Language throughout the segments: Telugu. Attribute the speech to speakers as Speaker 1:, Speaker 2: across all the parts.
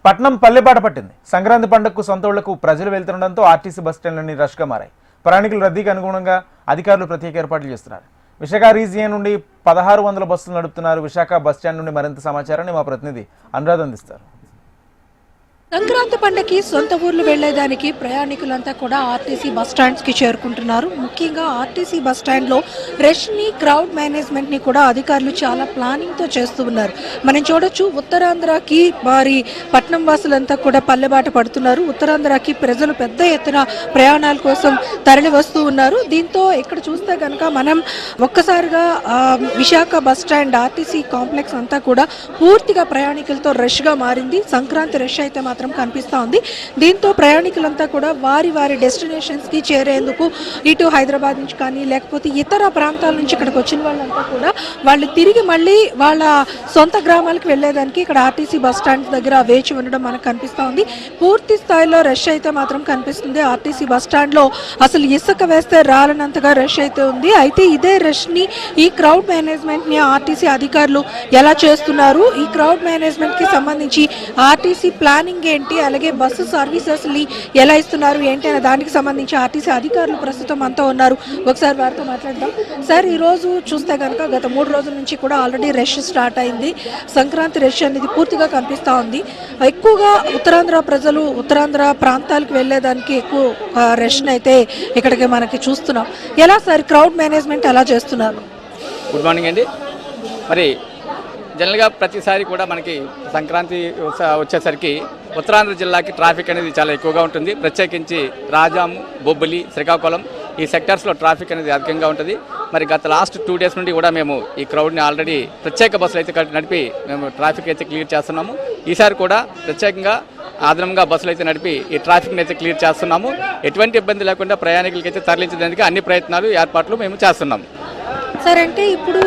Speaker 1: పట్నం పల్లెబాట పట్టింది. సంక్రాంతి పండుగకు సొంత ఊళ్లకు ప్రజలు వెళ్తుండడంతో ఆర్టీసీ బస్టాండ్లన్నీ రష్గా మారాయి. ప్రయాణికుల రద్దీకి అనుగుణంగా అధికారులు ప్రత్యేక ఏర్పాట్లు చేస్తున్నారు. విశాఖ రీజియన్ నుండి 1600 బస్సులు నడుపుతున్నారు. విశాఖ బస్టాండ్ నుండి మరింత సమాచారాన్ని మా ప్రతినిధి అనురాధ్ అందిస్తారు.
Speaker 2: సంక్రాంతి పండుగకి సొంత ఊర్లు వెళ్లేదానికి ప్రయాణికులంతా కూడా ఆర్టీసీ బస్ స్టాండ్స్ కి చేరుకుంటున్నారు. ముఖ్యంగా ఆర్టీసీ బస్ స్టాండ్ లో రష్ ని, క్రౌడ్ మేనేజ్మెంట్ ని కూడా అధికారులు చాలా ప్లానింగ్ తో చేస్తూ ఉన్నారు. మనం చూడొచ్చు, ఉత్తరాంధ్రకి వారి పట్నం వాసులంతా కూడా పల్లెబాట పడుతున్నారు. ఉత్తరాంధ్రకి ప్రజలు పెద్ద ఎత్తున ప్రయాణాల కోసం తరలి వస్తూ ఉన్నారు. దీంతో ఇక్కడ చూస్తే కనుక మనం ఒక్కసారిగా Visakha bus stand RTC complex అంతా కూడా పూర్తిగా ప్రయాణికులతో రష్ గా మారింది. సంక్రాంతి రష్ అయితే మాత్రం కనిపిస్తా ఉంది. దీంతో ప్రయాణికులంతా కూడా వారి వారి డెస్టినేషన్స్ కి చేరేందుకు ఇటు హైదరాబాద్ నుంచి కానీ లేకపోతే ఇతర ప్రాంతాల నుంచి ఇక్కడికి వచ్చిన వాళ్ళంతా కూడా వాళ్ళు తిరిగి మళ్ళీ వాళ్ళ సొంత గ్రామాలకు వెళ్లేదానికి ఇక్కడ ఆర్టీసీ బస్ స్టాండ్ దగ్గర వేచి ఉండడం మనకు కనిపిస్తా ఉంది. పూర్తి స్థాయిలో రష్ అయితే మాత్రం కనిపిస్తుంది. ఆర్టీసీ బస్ స్టాండ్ లో అసలు ఇసుక వేస్తే రాలనంతగా రష్ అయితే ఉంది. అయితే ఇదే రష్ ని, ఈ క్రౌడ్ మేనేజ్మెంట్ ని ఆర్టీసీ అధికారులు ఎలా చేస్తున్నారు, ఈ క్రౌడ్ మేనేజ్మెంట్ కి సంబంధించి ఆర్టీసీ ప్లానింగ్ ఏంటి, అలాగే బస్సు సర్వీసెస్ ని ఎలా ఇస్తున్నారు ఏంటి అనే దానికి సంబంధించి ఆర్టీసీ అధికారులు ప్రస్తుతం అంతా ఉన్నారు. ఒకసారి వారితో మాట్లాడదాం. సార్, ఈ రోజు చూస్తే కనుక గత 3 రోజుల నుంచి కూడా ఆల్రెడీ రష్ స్టార్ట్ అయింది. సంక్రాంతి రష్ అనేది పూర్తిగా కనిపిస్తా ఉంది. ఎక్కువగా ఉత్తరాంధ్ర ప్రజలు ఉత్తరాంధ్ర ప్రాంతాలకు వెళ్లేదానికి ఎక్కువ రష్ అయితే ఇక్కడికి మనకి చూస్తున్నాం. ఎలా సార్ క్రౌడ్ మేనేజ్మెంట్ ఎలా చేస్తున్నారు?
Speaker 3: గుడ్ మార్నింగ్ అండి. మరి జనరల్గా ప్రతిసారి కూడా మనకి సంక్రాంతి వచ్చేసరికి ఉత్తరాంధ్ర జిల్లాకి ట్రాఫిక్ అనేది చాలా ఎక్కువగా ఉంటుంది. ప్రత్యేకించి రాజాం, బొబ్బిలి, శ్రీకాకుళం ఈ సెక్టార్స్లో ట్రాఫిక్ అనేది అధికంగా ఉంటుంది. మరి గత లాస్ట్ 2 డేస్ నుండి కూడా మేము ఈ క్రౌడ్ని ఆల్రెడీ ప్రత్యేక బస్సులు అయితే నడిపి మేము ట్రాఫిక్ అయితే క్లియర్ చేస్తున్నాము. ఈసారి కూడా ప్రత్యేకంగా అదనంగా బస్సులు అయితే నడిపి ఈ ట్రాఫిక్ని అయితే క్లియర్ చేస్తున్నాము. ఎటువంటి ఇబ్బంది లేకుండా ప్రయాణికులకైతే తరలించడానికి అన్ని ప్రయత్నాలు, ఏర్పాట్లు మేము చేస్తున్నాము.
Speaker 2: సార్, అంటే ఇప్పుడు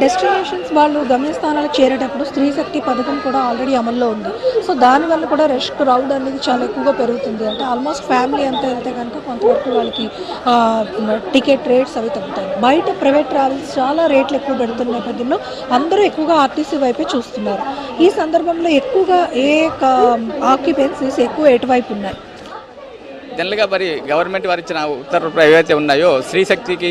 Speaker 2: డెస్టినేషన్స్ వాళ్ళు గమ్యస్థానాలకు చేరేటప్పుడు స్త్రీ శక్తి పథకం కూడా ఆల్రెడీ అమల్లో ఉంది. సో దానివల్ల కూడా రష్ క్రౌడ్ అనేది చాలా ఎక్కువగా పెరుగుతుంది. అంటే ఆల్మోస్ట్ ఫ్యామిలీ అంతా వెళ్తే కనుక కొంతవరకు వాళ్ళకి టికెట్ రేట్స్ అవి తగ్గుతాయి. బయట ప్రైవేట్ ట్రావెల్స్ చాలా రేట్లు ఎక్కువ పెడుతున్న నేపథ్యంలో అందరూ ఎక్కువగా ఆర్టీసీ వైపే చూస్తున్నారు. ఈ సందర్భంలో ఎక్కువగా ఏ ఆక్యుపెన్సీస్ ఎక్కువ ఎటువైపు ఉన్నాయి?
Speaker 3: జనరల్గా మరి గవర్నమెంట్ వారు ఇచ్చిన ఉత్తర్వులు ఏవైతే ఉన్నాయో స్త్రీశక్తికి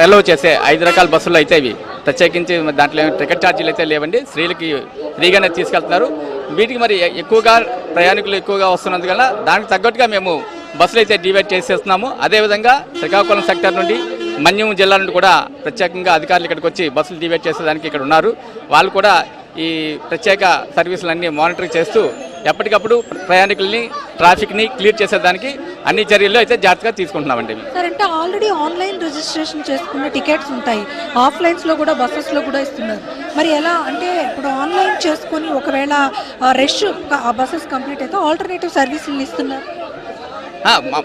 Speaker 3: అలౌ చేసే 5 రకాల బస్సులు అయితే ఇవి ప్రత్యేకించి దాంట్లో టికెట్ ఛార్జీలు అయితే లేవండి. స్త్రీలకి ఫ్రీగానే తీసుకెళ్తున్నారు. వీటికి మరి ఎక్కువగా ప్రయాణికులు ఎక్కువగా వస్తున్నందువల్ల దానికి తగ్గట్టుగా మేము బస్సులు అయితే డివైడ్ చేసేస్తున్నాము. అదేవిధంగా శ్రీకాకుళం సెక్టర్ నుండి మన్యం జిల్లా నుండి కూడా ప్రత్యేకంగా అధికారులు ఇక్కడికి వచ్చి బస్సులు డివైడ్ చేసేదానికి ఇక్కడ ఉన్నారు. వాళ్ళు కూడా ఈ ప్రత్యేక సర్వీసులన్నీ మానిటర్ చేస్తూ ఎప్పటికప్పుడు ప్రయాణికుల్ని, ట్రాఫిక్ని క్లియర్ చేసేదానికి అన్ని చర్యలు అయితే జాగ్రత్తగా తీసుకుంటున్నామండి.
Speaker 2: సార్, అంటే ఆల్రెడీ ఆన్లైన్ రిజిస్ట్రేషన్ చేసుకున్న టికెట్స్ ఉంటాయి, ఆఫ్లైన్స్లో కూడా బస్సెస్లో కూడా ఇస్తున్నారు. మరి ఎలా అంటే ఇప్పుడు ఆన్లైన్ చేసుకొని ఒకవేళ రష్ బస్సెస్ కంప్లీట్ అయితే ఆల్టర్నేటివ్ సర్వీసులు ఇస్తున్నారు.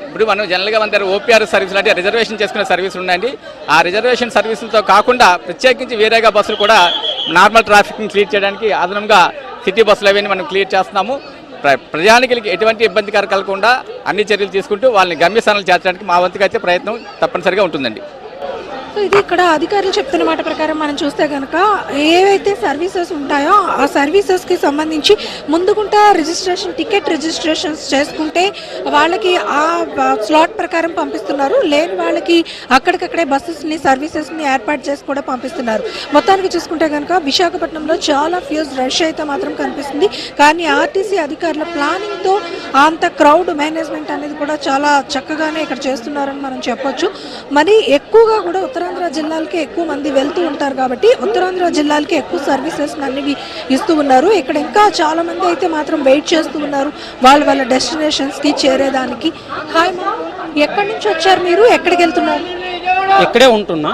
Speaker 3: ఇప్పుడు మనం జనరల్గా మన దగ్గర ఓపీఆర్ సర్వీసులు అంటే రిజర్వేషన్ చేసుకునే సర్వీసులు ఉన్నాయండి. ఆ రిజర్వేషన్ సర్వీసులతో కాకుండా ప్రత్యేకించి వేరేగా బస్సులు కూడా నార్మల్ ట్రాఫిక్ని క్లియర్ చేయడానికి అదనంగా సిటీ బస్సులు అవన్నీ మనం క్లియర్ చేస్తున్నాము. ప్రయాణికులకి ఎటువంటి ఇబ్బంది కలగకుండా అన్ని చర్యలు తీసుకుంటూ వాళ్ళని గమ్యస్థానాలు చేర్చడానికి మా వంతుగా అయితే ప్రయత్నం తప్పనిసరిగా ఉంటుందండి.
Speaker 2: సో ఇది ఇక్కడ అధికారులు చెప్తున్న మాట ప్రకారం మనం చూస్తే కనుక ఏవైతే సర్వీసెస్ ఉంటాయో ఆ సర్వీసెస్కి సంబంధించి ముందుకుంటా టికెట్ రిజిస్ట్రేషన్స్ చేసుకుంటే వాళ్ళకి ఆ స్లాట్ ప్రకారం పంపిస్తున్నారు. లేని వాళ్ళకి అక్కడికక్కడే బస్సెస్ని, సర్వీసెస్ని ఏర్పాటు చేసి కూడా పంపిస్తున్నారు. మొత్తానికి చూసుకుంటే కనుక విశాఖపట్నంలో చాలా ఫ్యూజ్ రష్ అయితే మాత్రం కనిపిస్తుంది. కానీ ఆర్టీసీ అధికారుల ప్లానింగ్తో అంత క్రౌడ్ మేనేజ్మెంట్ అనేది కూడా చాలా చక్కగానే ఇక్కడ చేస్తున్నారని మనం చెప్పొచ్చు. మరి ఎక్కువగా కూడా ఉత్తరాంధ్ర జిల్లాలకి ఎక్కువ మంది వెళ్తూ ఉంటారు కాబట్టి ఉత్తరాంధ్ర జిల్లాలకి ఎక్కువ సర్వీసెస్ అన్నివి ఇస్తూ ఉన్నారు. ఇక్కడ ఇంకా చాలా మంది అయితే మాత్రం వెయిట్ చేస్తూ ఉన్నారు వాళ్ళ డెస్టినేషన్స్ కి చేరేదానికి. హాయ్ మా, ఎక్కడి నుంచి వచ్చారు మీరు? ఎక్కడికి వెళ్తున్నారు?
Speaker 4: ఇక్కడే ఉంటున్నా.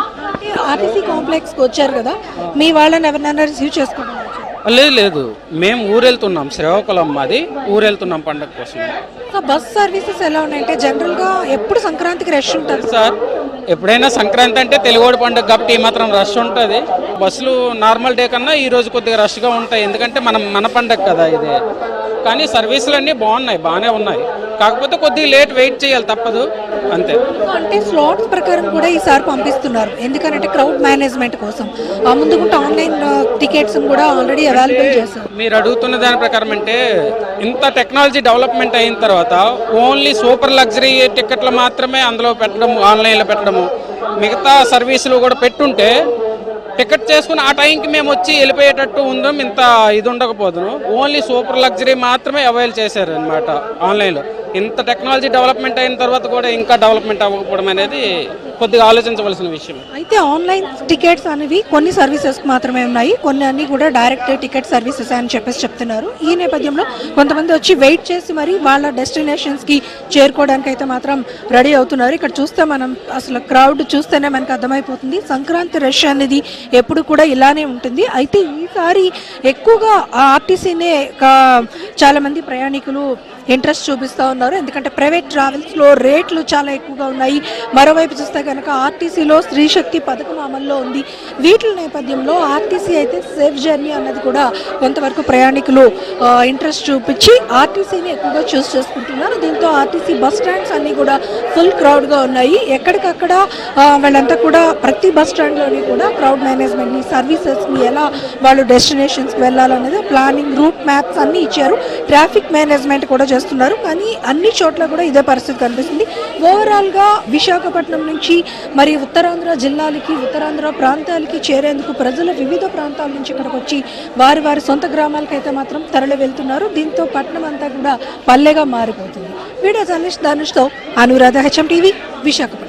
Speaker 2: ఆర్టీసీ కాంప్లెక్స్ కి వచ్చారు కదా, మీ వాళ్ళని ఎవరినైనా రిసీవ్ చేసుకోవడం?
Speaker 4: లేదు, మేము ఊరెళ్తున్నాం. శ్రీకాకుళం మాది. ఊరెళ్తున్నాం పండగ కోసం.
Speaker 2: సో బస్ సర్వీసెస్ ఎలా ఉన్నాయంటే జనరల్గా ఎప్పుడు సంక్రాంతికి రష్ ఉంటుంది
Speaker 4: సార్? ఎప్పుడైనా సంక్రాంతి అంటే తెలుగువాడి పండుగ కాబట్టి ఈ మాత్రం రష్ ఉంటుంది. బస్సులు నార్మల్ డే కన్నా ఈ రోజు కొద్దిగా రష్గా ఉంటాయి, ఎందుకంటే మన పండగ కదా ఇది. కానీ సర్వీసులు అన్నీ బాగానే ఉన్నాయి, కాకపోతే కొద్దిగా లేట్ వెయిట్ చేయాలి, తప్పదు అంతే.
Speaker 2: అంటే స్లాట్స్ ప్రకారం కూడా ఈసారి పంపిస్తున్నారు, ఎందుకంటే క్రౌడ్ మేనేజ్మెంట్ కోసం. ముందుకుంటే ఆన్లైన్ టికెట్స్ కూడా ఆల్రెడీ అవైలబుల్ చేశారు.
Speaker 4: మీరు అడుగుతున్న దాని ప్రకారం అంటే ఇంత టెక్నాలజీ డెవలప్మెంట్ అయిన తర్వాత ఓన్లీ సూపర్ లగ్జరీ టికెట్లు మాత్రమే అందులో పెట్టడం, ఆన్లైన్లో పెట్టడము, మిగతా సర్వీసులు కూడా పెట్టుంటే టికెట్ చేసుకుని ఆ టైంకి మేము వచ్చి వెళ్ళిపోయేటట్టు ఉందాం, ఇంత ఇది ఉండకపోదును. ఓన్లీ సూపర్ లగ్జరీ మాత్రమే అవైల్ చేశారు అనమాట ఆన్లైన్లో. ఇంత టెక్నాలజీ డెవలప్మెంట్ అయిన తర్వాత కూడా ఇంకా డెవలప్మెంట్ అవ్వకపోవడం అనేది కొద్దిగా ఆలోచించవలసిన విషయం.
Speaker 2: అయితే ఆన్లైన్ టికెట్స్ అనేవి కొన్ని సర్వీసెస్ మాత్రమే ఉన్నాయి, కొన్ని అన్ని కూడా డైరెక్ట్ టికెట్ సర్వీసెస్ అని చెప్పేసి చెప్తున్నారు. ఈ నేపథ్యంలో కొంతమంది వచ్చి వెయిట్ చేసి మరి వాళ్ళ డెస్టినేషన్స్కి చేరుకోవడానికి అయితే మాత్రం రెడీ అవుతున్నారు. ఇక్కడ చూస్తే మనం అసలు క్రౌడ్ చూస్తేనే మనకు అర్థమైపోతుంది. సంక్రాంతి రష్ అనేది ఎప్పుడు కూడా ఇలానే ఉంటుంది. అయితే ఈసారి ఎక్కువగా ఆర్టీసీనే చాలా మంది ప్రయాణికులు ఇంట్రెస్ట్ చూపిస్తూ ఉన్నారు, ఎందుకంటే ప్రైవేట్ ట్రావెల్స్లో రేట్లు చాలా ఎక్కువగా ఉన్నాయి. మరోవైపు చూస్తే కనుక ఆర్టీసీలో స్త్రీ శక్తి పథకం అమల్లో ఉంది. వీటి నేపథ్యంలో ఆర్టీసీ అయితే సేఫ్ జర్నీ అన్నది కూడా కొంతవరకు ప్రయాణికులు ఇంట్రెస్ట్ చూపించి ఆర్టీసీని ఎక్కువగా చూస్ చేసుకుంటున్నారు. దీంతో ఆర్టీసీ బస్ స్టాండ్స్ అన్నీ కూడా ఫుల్ క్రౌడ్గా ఉన్నాయి. ఎక్కడికక్కడ వాళ్ళంతా కూడా ప్రతి బస్ స్టాండ్లోని కూడా క్రౌడ్ మేనేజ్మెంట్ని, సర్వీసెస్ని, ఎలా వాళ్ళు డెస్టినేషన్స్కి వెళ్ళాలనేది ప్లానింగ్, రూట్ మ్యాప్స్ అన్నీ ఇచ్చారు. ట్రాఫిక్ మేనేజ్మెంట్ కూడా చేస్తున్నారు. కానీ అన్ని చోట్ల కూడా ఇదే పరిస్థితి కనిపిస్తుంది. ఓవరాల్గా విశాఖపట్నం నుంచి మరి ఉత్తరాంధ్ర జిల్లాలకి, ఉత్తరాంధ్ర ప్రాంతాలకి చేరేందుకు ప్రజలు వివిధ ప్రాంతాల నుంచి ఇక్కడికి వచ్చి వారి సొంత గ్రామాలకైతే మాత్రం తరలి వెళ్తున్నారు. దీంతో పట్టణం అంతా కూడా పల్లెగా మారిపోతుంది. వీడియో జర్నలిస్ట్ ధనుష్తో అనురాధ, HM టీవీ, విశాఖపట్నం.